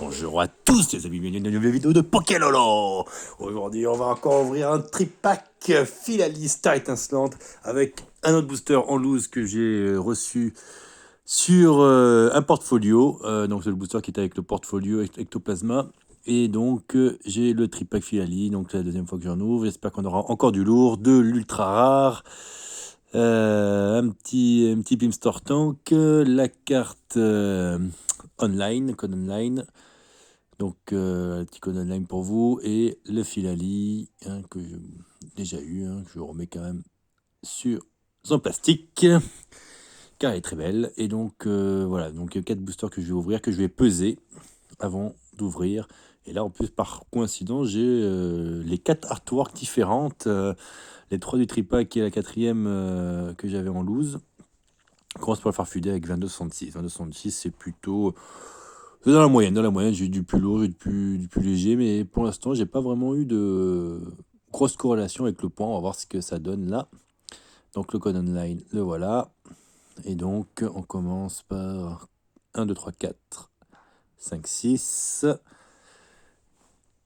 Bonjour à tous les amis, bienvenue dans une nouvelle vidéo de Pokélolo. Aujourd'hui on va encore ouvrir un tripack Philalis Star étincelante avec un autre booster en loose que j'ai reçu sur un portfolio. Donc c'est le booster qui était avec le portfolio Ectoplasma. Et donc j'ai le tripack Philalis, donc c'est la deuxième fois que j'en ouvre. J'espère qu'on aura encore du lourd, de l'ultra rare. Un petit Pimstar Tank, la carte online, code online. Donc, un petit code online pour vous. Et le Philalis, que j'ai déjà eu, que je remets quand même sur son plastique, car elle est très belle. Et donc, voilà, donc 4 boosters que je vais ouvrir, que je vais peser avant d'ouvrir. Et là, en plus, par coïncidence, j'ai les 4 artworks différentes. Les 3 du tripack et la quatrième que j'avais en loose. On commence par le farfudet avec 22,66. 22,66, c'est plutôt... C'est dans la moyenne, j'ai eu du plus lourd, j'ai du plus léger, mais pour l'instant, j'ai pas vraiment eu de grosse corrélation avec le point. On va voir ce que ça donne là. Donc le code online, le voilà. Et donc, on commence par 1, 2, 3, 4, 5, 6.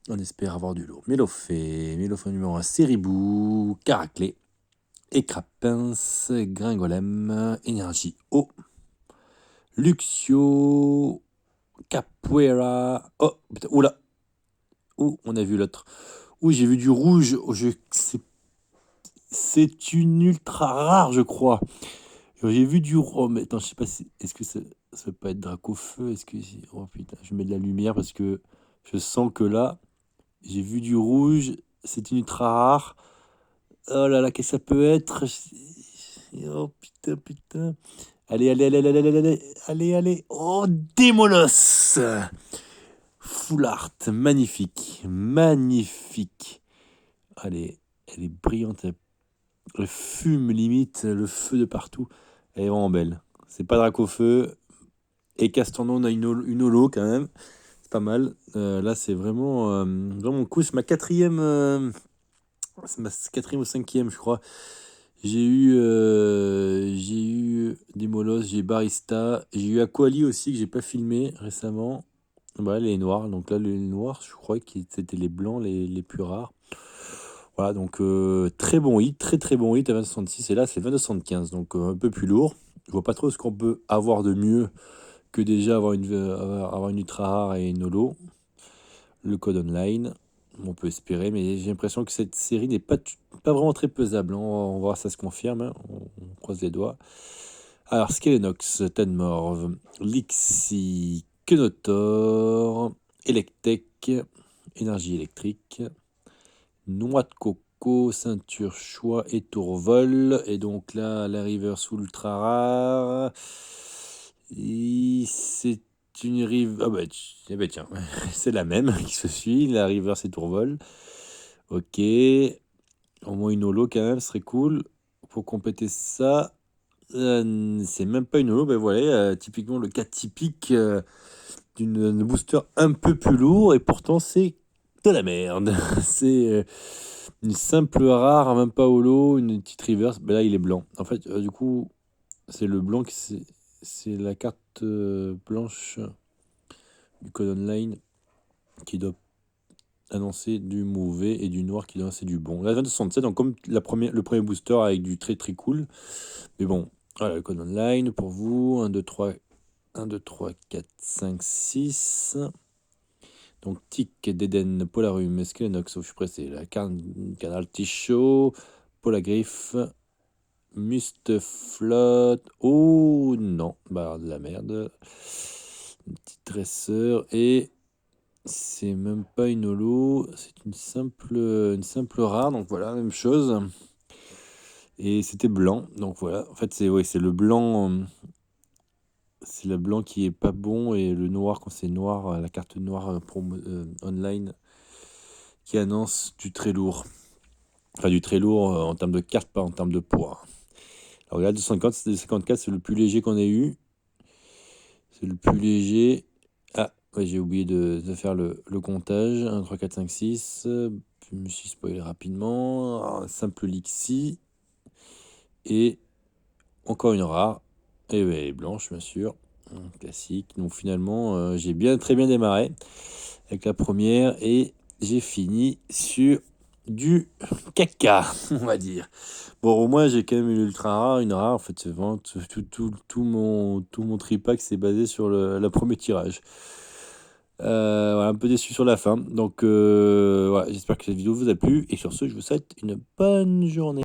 On espère avoir du lourd. Mélophée numéro 1, Seribou, Caraclé, Écrapins, Gringolem, Énergie O, Luxio, Capoeira. Oh, putain, oula. Oh, on a vu l'autre. Oh, j'ai vu du rouge. Oh, c'est une ultra rare, je crois. J'ai vu du... Oh, mais attends, je sais pas si... Est-ce que ça peut pas être Dracofeu? Est-ce que... Oh putain, je mets de la lumière parce que je sens que là, j'ai vu du rouge. C'est une ultra rare. Oh là là, qu'est-ce que ça peut être? Oh putain, putain. Allez, allez, allez, allez, allez, allez, allez, allez. Oh, Démolos! Full art, magnifique, magnifique. Allez, elle est brillante, elle fume limite, le feu de partout. Elle est vraiment belle. C'est pas Dracofeu. Et Castorno, on a une holo quand même. C'est pas mal. Là, c'est vraiment cool. C'est ma quatrième ou cinquième, je crois. J'ai eu Demolos, j'ai Barista, j'ai eu Aquali aussi que j'ai pas filmé récemment. Bah, les noirs, donc là les noirs, je crois que c'était les blancs les plus rares. Voilà, donc très bon hit, très très bon hit à 20,66 et là c'est 22,75, donc un peu plus lourd. Je vois pas trop ce qu'on peut avoir de mieux que déjà avoir une ultra rare et une holo. Le code online, on peut espérer, mais j'ai l'impression que cette série n'est pas vraiment très pesable, hein. On va voir si ça se confirme, hein. On croise les doigts. Alors, Skelenox, Tenmorve, Lixie, Kenotor, Electek, Énergie électrique, Noix de coco, Ceinture choix et Tourvol. Et donc là, la Reverse ultra rare. Et c'est une rive. Ah bah, eh ben tiens, c'est la même qui se suit. La Reverse et Tourvol. Ok. Au moins une holo quand même, ce serait cool. Pour compléter ça, c'est même pas une holo. Ben voilà, typiquement le cas typique d'une booster un peu plus lourd. Et pourtant, c'est de la merde. C'est une simple rare, même pas holo, une petite reverse. Ben là, il est blanc. En fait, du coup, c'est le blanc c'est la carte blanche du code online qui doit annoncer du mauvais et du noir qui doit annoncer du bon. La 2067, donc comme le premier booster avec du très très cool. Mais bon, voilà le code online pour vous. 1, 2, 3, 1, 2, 3, 4, 5, 6. Donc Tic, Deden, Polarum, Skelenox, je suis pressé. La Canal Ticho, Polagriffe, Mustaflot. Oh non, bah de la merde. Une petite dresseur et c'est même pas une holo, c'est une simple rare. Donc voilà, même chose. Et c'était blanc. Donc voilà, en fait c'est le blanc. C'est le blanc qui est pas bon et le noir quand c'est noir, la carte noire online qui annonce du très lourd. Enfin du très lourd en termes de carte, pas en termes de poids. Alors regarde, 254, c'est le plus léger qu'on ait eu. C'est le plus léger. Ah, ouais, j'ai oublié de faire le comptage. 1, 3, 4, 5, 6. Je me suis spoilé rapidement. Alors, simple Lixie. Et encore une rare. Et ouais, blanche, bien sûr. Classique. Donc finalement, j'ai très bien démarré avec la première et j'ai fini sur du caca, on va dire. Bon, au moins, j'ai quand même eu l'ultra rare, une rare. En fait, c'est vraiment tout mon tripack s'est basé sur le premier tirage. Voilà, un peu déçu sur la fin. Donc, voilà, j'espère que cette vidéo vous a plu. Et sur ce, je vous souhaite une bonne journée.